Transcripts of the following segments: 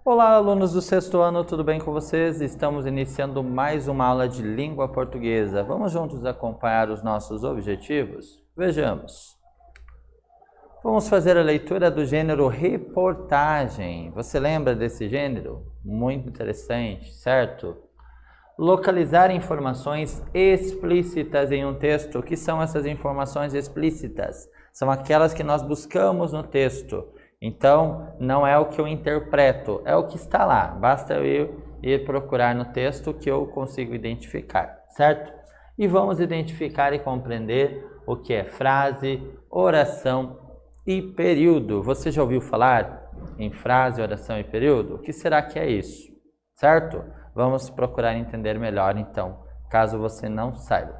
Olá, alunos do sexto ano, tudo bem com vocês? Estamos iniciando mais uma aula de língua portuguesa. Vamos juntos acompanhar os nossos objetivos? Vejamos. Vamos fazer a leitura do gênero reportagem. Você lembra desse gênero? Muito interessante, certo? Localizar informações explícitas em um texto. O que são essas informações explícitas? São aquelas que nós buscamos no texto. Então, não é o que eu interpreto, é o que está lá. Basta eu ir procurar no texto que eu consigo identificar, certo? E vamos identificar e compreender o que é frase, oração e período. Você já ouviu falar em frase, oração e período? O que será que é isso, certo? Vamos procurar entender melhor, então, caso você não saiba.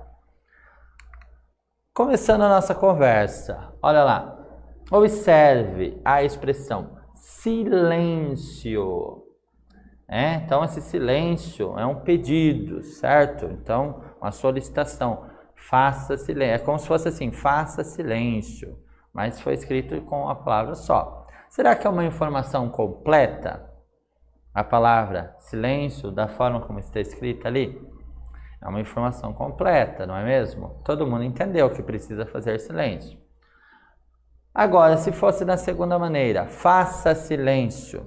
Começando a nossa conversa, olha lá. Observe a expressão silêncio. Então, esse silêncio é um pedido, certo? Então, uma solicitação. Faça silêncio. É como se fosse assim, faça silêncio. Mas foi escrito com a palavra só. Será que é uma informação completa? A palavra silêncio, da forma como está escrita ali? É uma informação completa, não é mesmo? Todo mundo entendeu que precisa fazer silêncio. Agora, se fosse da segunda maneira, faça silêncio.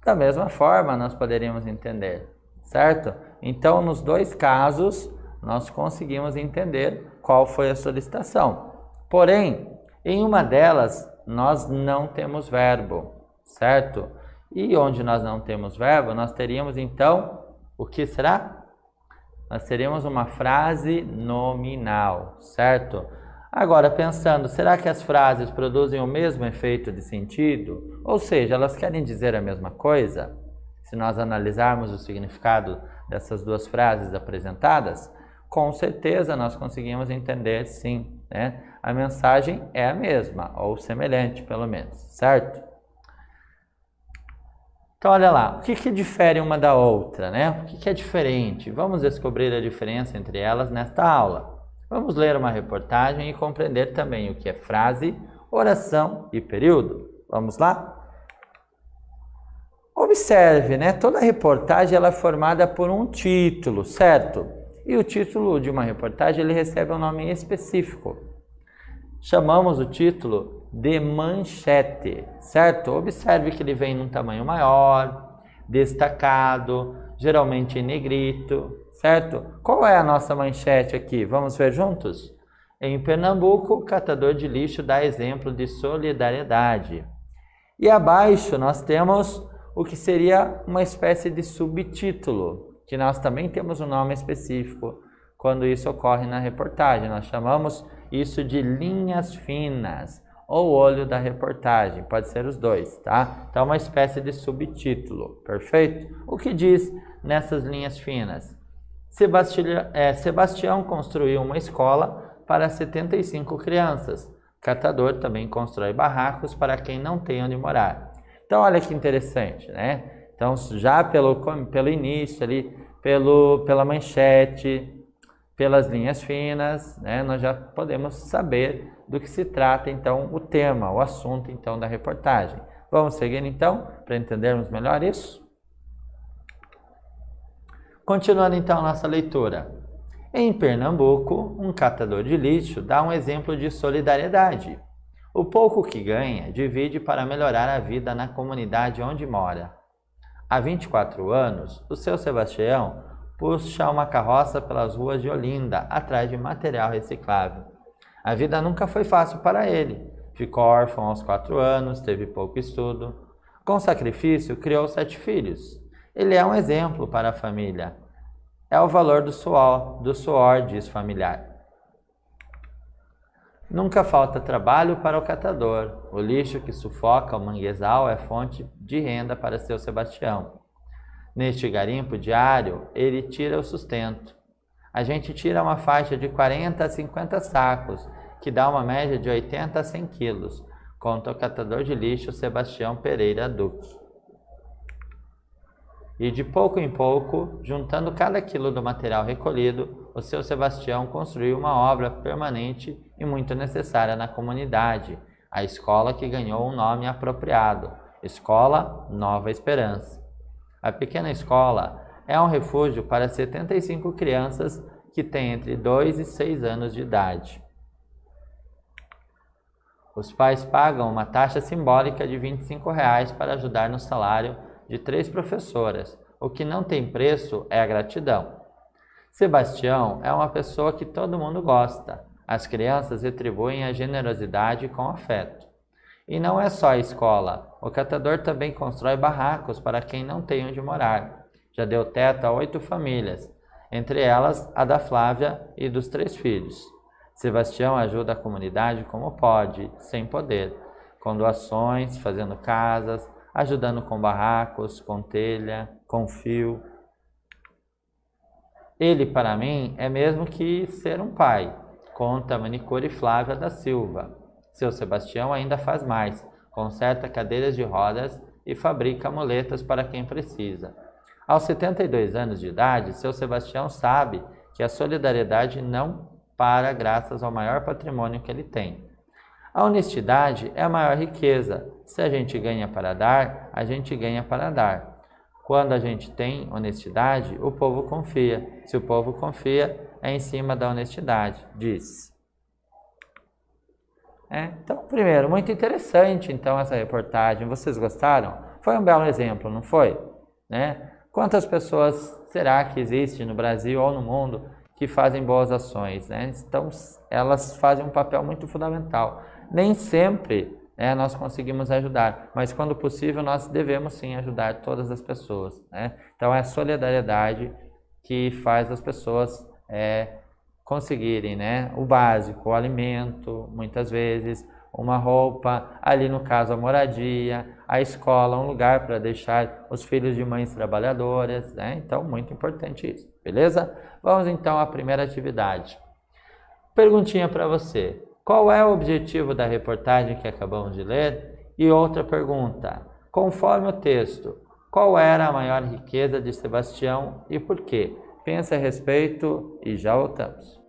Da mesma forma, nós poderíamos entender, certo? Então, nos dois casos, nós conseguimos entender qual foi a solicitação. Porém, em uma delas, nós não temos verbo, certo? E onde nós não temos verbo, nós teríamos, então, o que será? Nós teríamos uma frase nominal, certo? Agora, pensando, será que as frases produzem o mesmo efeito de sentido? Ou seja, elas querem dizer a mesma coisa? Se nós analisarmos o significado dessas duas frases apresentadas, com certeza nós conseguimos entender, sim, né? A mensagem é a mesma, ou semelhante, pelo menos, certo? Então, olha lá, o que difere uma da outra, né? O que é diferente? Vamos descobrir a diferença entre elas nesta aula. Vamos ler uma reportagem e compreender também o que é frase, oração e período. Vamos lá? Observe, né? Toda reportagem ela é formada por um título, certo? E o título de uma reportagem ele recebe um nome específico. Chamamos o título de manchete, certo? Observe que ele vem num tamanho maior, destacado, geralmente em negrito, certo? Qual é a nossa manchete aqui? Vamos ver juntos? Em Pernambuco, o catador de lixo dá exemplo de solidariedade. E abaixo nós temos o que seria uma espécie de subtítulo, que nós também temos um nome específico quando isso ocorre na reportagem. Nós chamamos isso de linhas finas, ou olho da reportagem, pode ser os dois, tá? Então, uma espécie de subtítulo, perfeito? O que diz nessas linhas finas? Sebastião construiu uma escola para 75 crianças. Catador também constrói barracos para quem não tem onde morar. Então, olha que interessante, né? Então, já pelo início ali, pela manchete, pelas linhas finas, né, nós já podemos saber do que se trata, então, o tema, o assunto, então, da reportagem. Vamos seguir, então, para entendermos melhor isso? Continuando, então, nossa leitura. Em Pernambuco, um catador de lixo dá um exemplo de solidariedade. O pouco que ganha, divide para melhorar a vida na comunidade onde mora. Há 24 anos, o seu Sebastião puxa uma carroça pelas ruas de Olinda, atrás de material reciclável. A vida nunca foi fácil para ele. Ficou órfão aos 4 anos, teve pouco estudo. Com sacrifício, criou 7 filhos. Ele é um exemplo para a família. É o valor do suor, diz familiar. Nunca falta trabalho para o catador. O lixo que sufoca o manguezal é fonte de renda para seu Sebastião. Neste garimpo diário, ele tira o sustento. A gente tira uma faixa de 40 a 50 sacos, que dá uma média de 80 a 100 quilos, conta o catador de lixo Sebastião Pereira Duque. E de pouco em pouco, juntando cada quilo do material recolhido, o seu Sebastião construiu uma obra permanente e muito necessária na comunidade, a escola que ganhou um nome apropriado, Escola Nova Esperança. A pequena escola é um refúgio para 75 crianças que têm entre 2 e 6 anos de idade. Os pais pagam uma taxa simbólica de R$ 25 para ajudar no salário de 3 professoras. O que não tem preço é a gratidão. Sebastião é uma pessoa que todo mundo gosta. As crianças retribuem a generosidade com afeto. E não é só a escola. O catador também constrói barracos para quem não tem onde morar. Já deu teto a 8 famílias, entre elas a da Flávia e dos 3 filhos. Sebastião ajuda a comunidade como pode, sem poder, com doações, fazendo casas, ajudando com barracos, com telha, com fio. Ele, para mim, é mesmo que ser um pai, conta a manicure Flávia da Silva. Seu Sebastião ainda faz mais, conserta cadeiras de rodas e fabrica muletas para quem precisa. Aos 72 anos de idade, seu Sebastião sabe que a solidariedade não para graças ao maior patrimônio que ele tem. A honestidade é a maior riqueza. Se a gente ganha para dar, a gente ganha para dar. Quando a gente tem honestidade, o povo confia. Se o povo confia, é em cima da honestidade, diz. Então, primeiro, muito interessante então essa reportagem. Vocês gostaram? Foi um belo exemplo, não foi? Quantas pessoas será que existem no Brasil ou no mundo que fazem boas ações? Então, elas fazem um papel muito fundamental. Nem sempre nós conseguimos ajudar, mas quando possível nós devemos sim ajudar todas as pessoas. Então, é a solidariedade que faz as pessoas conseguirem o básico, o alimento, muitas vezes, uma roupa, ali no caso a moradia, a escola, um lugar para deixar os filhos de mães trabalhadoras, Então, muito importante isso, beleza? Vamos então à primeira atividade. Perguntinha para você, qual é o objetivo da reportagem que acabamos de ler? E outra pergunta, conforme o texto, qual era a maior riqueza de Sebastião e por quê? Pense a respeito e já voltamos.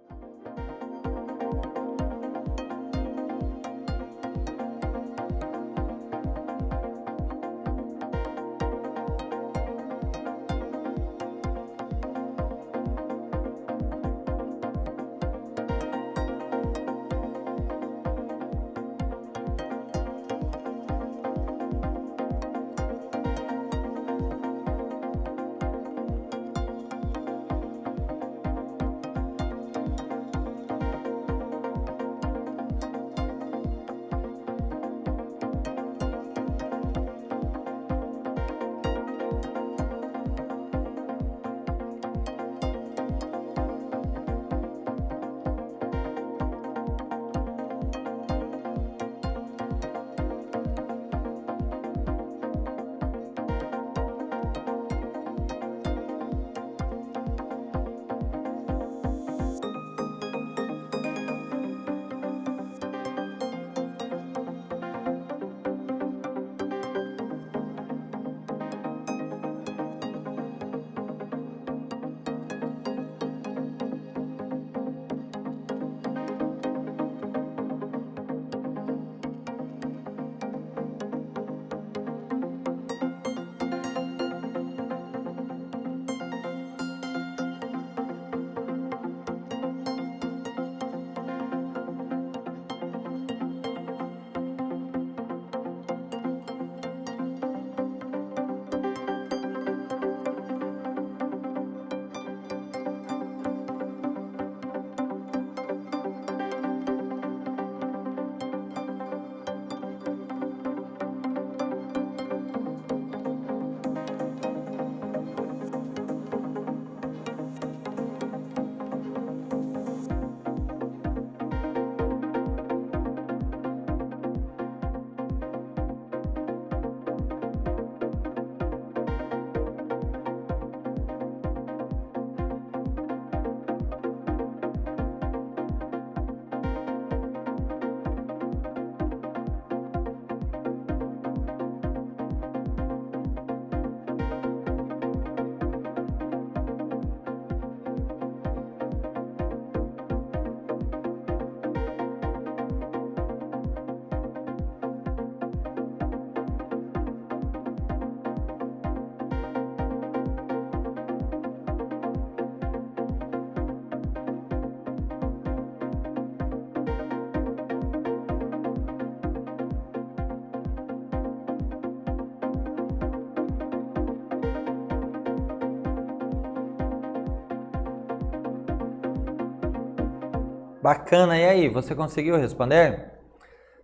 Bacana, e aí, você conseguiu responder?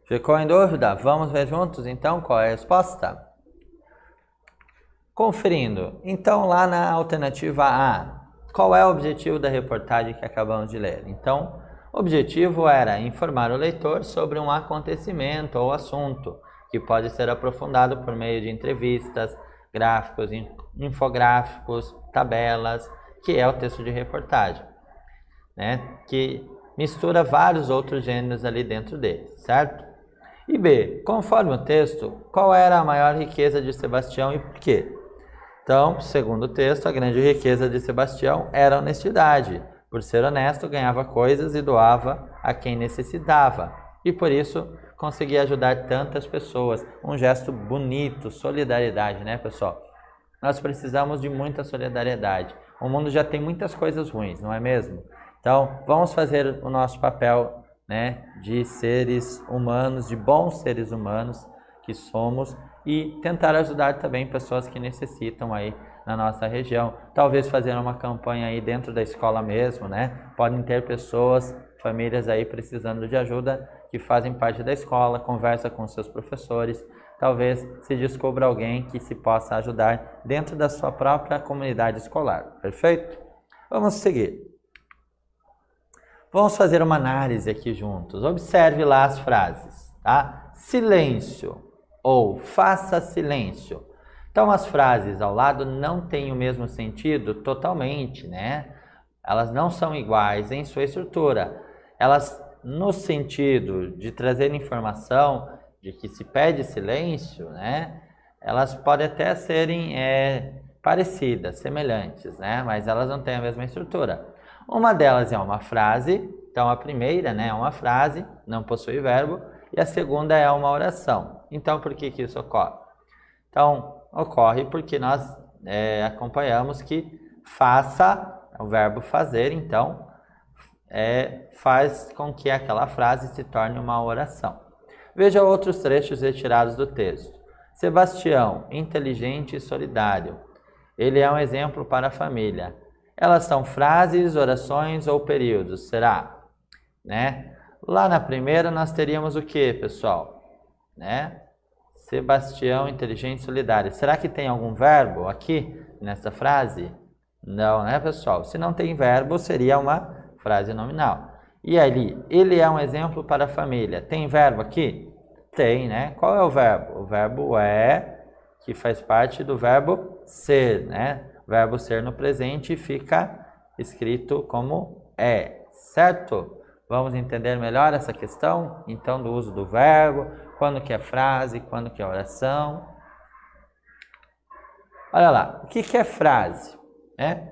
Ficou em dúvida? Vamos ver juntos então qual é a resposta? Conferindo, então lá na alternativa A, qual é o objetivo da reportagem que acabamos de ler? Então, o objetivo era informar o leitor sobre um acontecimento ou assunto, que pode ser aprofundado por meio de entrevistas, gráficos, infográficos, tabelas, que é o texto de reportagem, né? Que mistura vários outros gêneros ali dentro dele, certo? E B, conforme o texto, qual era a maior riqueza de Sebastião e por quê? Então, segundo o texto, a grande riqueza de Sebastião era a honestidade. Por ser honesto, ganhava coisas e doava a quem necessitava. E por isso, conseguia ajudar tantas pessoas. Um gesto bonito, solidariedade, né, pessoal? Nós precisamos de muita solidariedade. O mundo já tem muitas coisas ruins, não é mesmo? Então, vamos fazer o nosso papel, né, de seres humanos, de bons seres humanos que somos, e tentar ajudar também pessoas que necessitam aí na nossa região. Talvez fazer uma campanha aí dentro da escola mesmo, né? Podem ter pessoas, famílias aí precisando de ajuda que fazem parte da escola, conversa com seus professores. Talvez se descubra alguém que se possa ajudar dentro da sua própria comunidade escolar. Perfeito? Vamos seguir. Vamos fazer uma análise aqui juntos. Observe lá as frases, tá? Silêncio ou faça silêncio. Então, as frases ao lado não têm o mesmo sentido totalmente, né? Elas não são iguais em sua estrutura. Elas, no sentido de trazer informação de que se pede silêncio, né? Elas podem até serem parecidas, semelhantes, né? Mas elas não têm a mesma estrutura. Uma delas é uma frase, então a primeira, né, é uma frase, não possui verbo, e a segunda é uma oração. Então, por que isso ocorre? Então, ocorre porque nós acompanhamos que faça, o verbo fazer, então, faz com que aquela frase se torne uma oração. Veja outros trechos retirados do texto. Sebastião, inteligente e solidário. Ele é um exemplo para a família. Elas são frases, orações ou períodos, será? Né? Lá na primeira nós teríamos o que, pessoal? Né? Sebastião, inteligente e solidário. Será que tem algum verbo aqui nessa frase? Não, né, pessoal? Se não tem verbo, seria uma frase nominal. E ali, ele é um exemplo para a família. Tem verbo aqui? Tem, né? Qual é o verbo? O verbo é, que faz parte do verbo ser, né? O verbo ser no presente fica escrito como é, certo? Vamos entender melhor essa questão, então, do uso do verbo, quando que é frase, quando que é oração. Olha lá, o que é frase?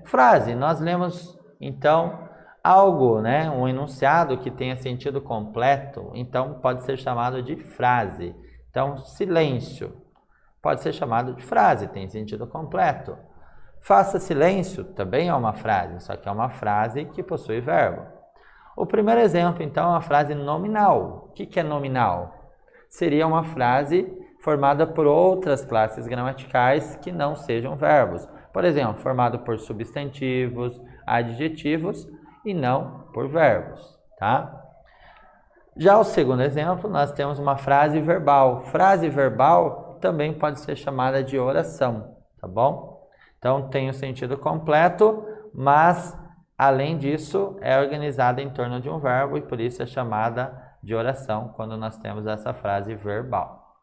Frase, nós lemos, então, algo, né, um enunciado que tenha sentido completo, então pode ser chamado de frase. Então, silêncio pode ser chamado de frase, tem sentido completo. Faça silêncio também é uma frase, só que é uma frase que possui verbo. O primeiro exemplo, então, é uma frase nominal. O que é nominal? Seria uma frase formada por outras classes gramaticais que não sejam verbos. Por exemplo, formado por substantivos, adjetivos e não por verbos, tá? Já o segundo exemplo, nós temos uma frase verbal. Frase verbal também pode ser chamada de oração, tá bom? Então, tem o sentido completo, mas, além disso, é organizada em torno de um verbo e por isso é chamada de oração quando nós temos essa frase verbal.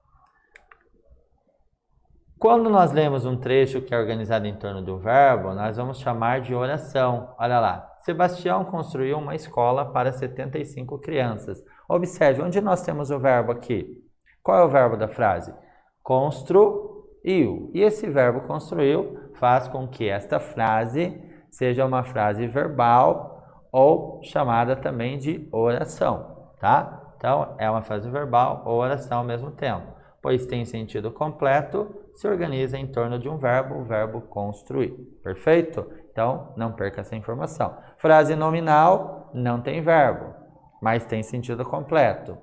Quando nós lemos um trecho que é organizado em torno do verbo, nós vamos chamar de oração. Olha lá, Sebastião construiu uma escola para 75 crianças. Observe, onde nós temos o verbo aqui? Qual é o verbo da frase? Construiu. E esse verbo construiu faz com que esta frase seja uma frase verbal ou chamada também de oração, tá? Então, é uma frase verbal ou oração ao mesmo tempo, pois tem sentido completo, se organiza em torno de um verbo, o verbo construir. Perfeito? Então, não perca essa informação. Frase nominal não tem verbo, mas tem sentido completo.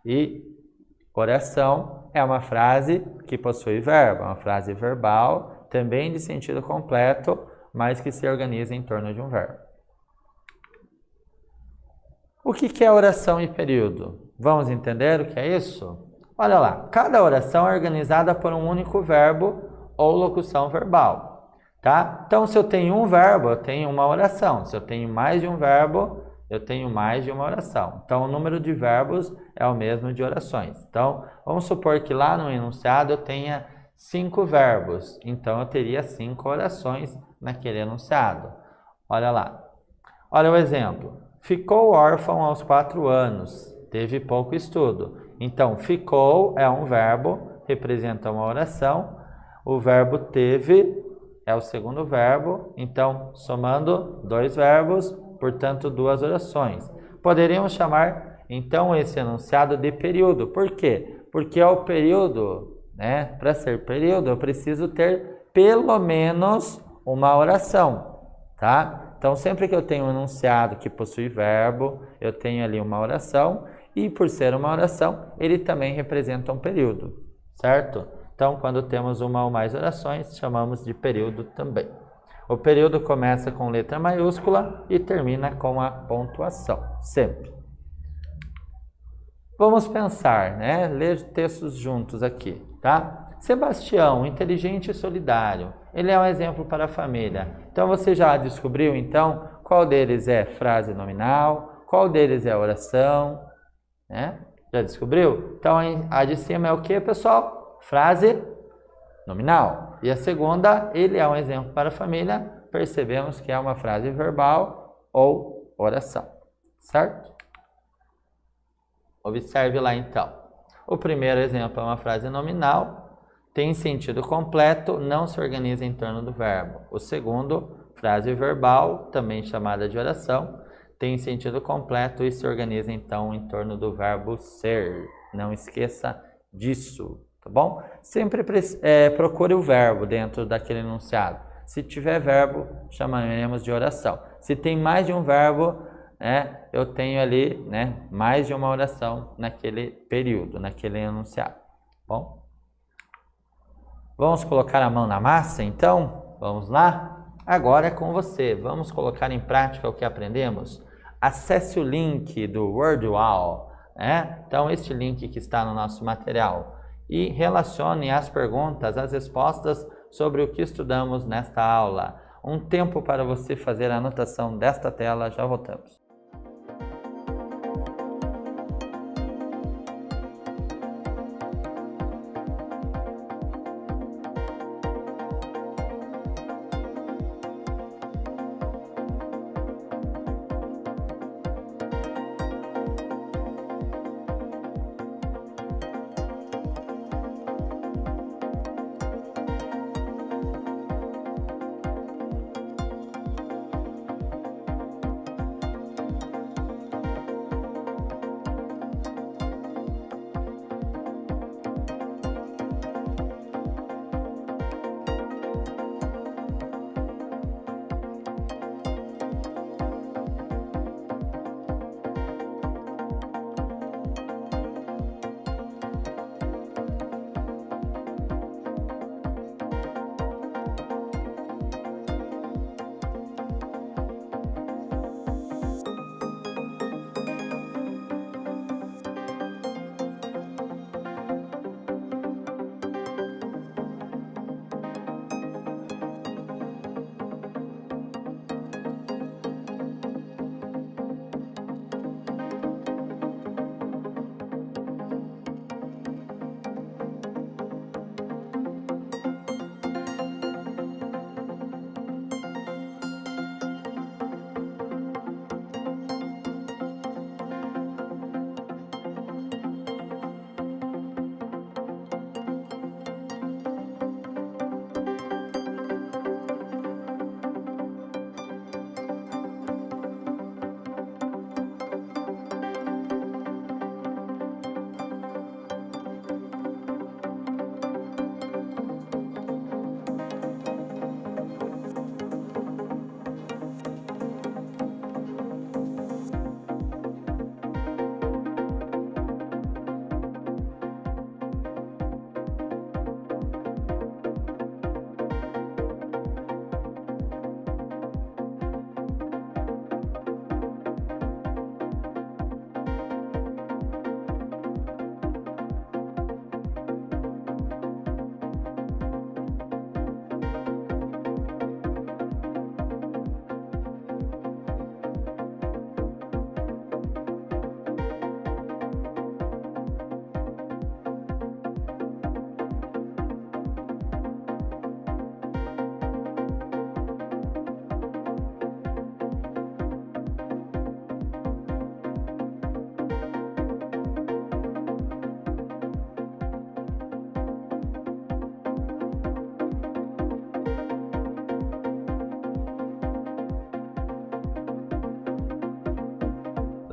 E oração é uma frase que possui verbo, é uma frase verbal, também de sentido completo, mas que se organiza em torno de um verbo. O que é oração e período? Vamos entender o que é isso? Olha lá, cada oração é organizada por um único verbo ou locução verbal, tá? Então, se eu tenho um verbo, eu tenho uma oração. Se eu tenho mais de um verbo, eu tenho mais de uma oração. Então, o número de verbos é o mesmo de orações. Então, vamos supor que lá no enunciado eu tenha 5 verbos. Então, eu teria 5 orações naquele enunciado. Olha lá. Olha o exemplo. Ficou órfão aos 4 anos. Teve pouco estudo. Então, ficou é um verbo, representa uma oração. O verbo teve é o segundo verbo. Então, somando 2 verbos, portanto, 2 orações. Poderíamos chamar, então, esse enunciado de período. Por quê? Porque é o período, né? Para ser período, eu preciso ter pelo menos uma oração, tá? Então, sempre que eu tenho um enunciado que possui verbo, eu tenho ali uma oração, e por ser uma oração, ele também representa um período, certo? Então, quando temos uma ou mais orações, chamamos de período também. O período começa com letra maiúscula e termina com a pontuação, sempre. Vamos pensar, né? Ler textos juntos aqui, tá? Sebastião, inteligente e solidário. Ele é um exemplo para a família. Então, você já descobriu, então, qual deles é frase nominal, qual deles é oração, né? Já descobriu? Então, a de cima é o que, pessoal? Frase nominal. E a segunda, ele é um exemplo para a família. Percebemos que é uma frase verbal ou oração, certo? Observe lá, então. O primeiro exemplo é uma frase nominal, tem sentido completo, não se organiza em torno do verbo. O segundo, frase verbal, também chamada de oração, tem sentido completo e se organiza, então, em torno do verbo ser. Não esqueça disso, tá bom? Sempre procure o verbo dentro daquele enunciado. Se tiver verbo, chamaremos de oração. Se tem mais de um verbo, eu tenho ali, né, mais de uma oração naquele período, naquele enunciado. Bom, vamos colocar a mão na massa, então? Vamos lá? Agora é com você. Vamos colocar em prática o que aprendemos? Acesse o link do WordWall, né? Então, este link que está no nosso material. E relacione as perguntas, as respostas sobre o que estudamos nesta aula. Um tempo para você fazer a anotação desta tela. Já voltamos.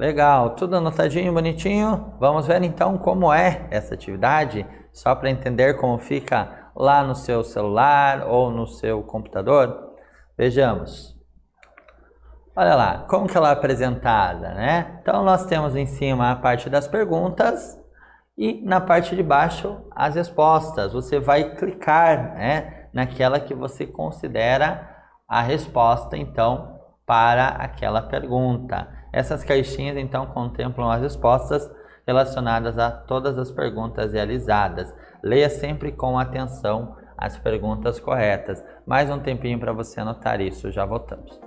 Legal, tudo anotadinho, bonitinho? Vamos ver então como é essa atividade, só para entender como fica lá no seu celular ou no seu computador. Vejamos. Olha lá, como que ela é apresentada, né? Então nós temos em cima a parte das perguntas e na parte de baixo as respostas. Você vai clicar, né, naquela que você considera a resposta, então, para aquela pergunta. Essas caixinhas, então, contemplam as respostas relacionadas a todas as perguntas realizadas. Leia sempre com atenção as perguntas corretas. Mais um tempinho para você anotar isso, já voltamos.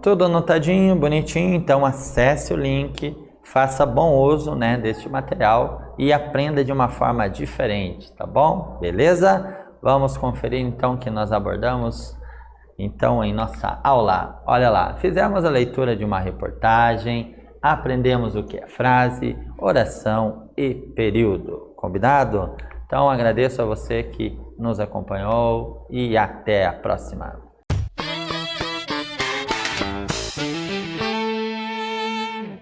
Tudo anotadinho, bonitinho, então acesse o link, faça bom uso, né, deste material e aprenda de uma forma diferente, tá bom? Beleza? Vamos conferir então o que nós abordamos então em nossa aula. Olha lá, fizemos a leitura de uma reportagem, aprendemos o que é frase, oração e período, combinado? Então agradeço a você que nos acompanhou e até a próxima.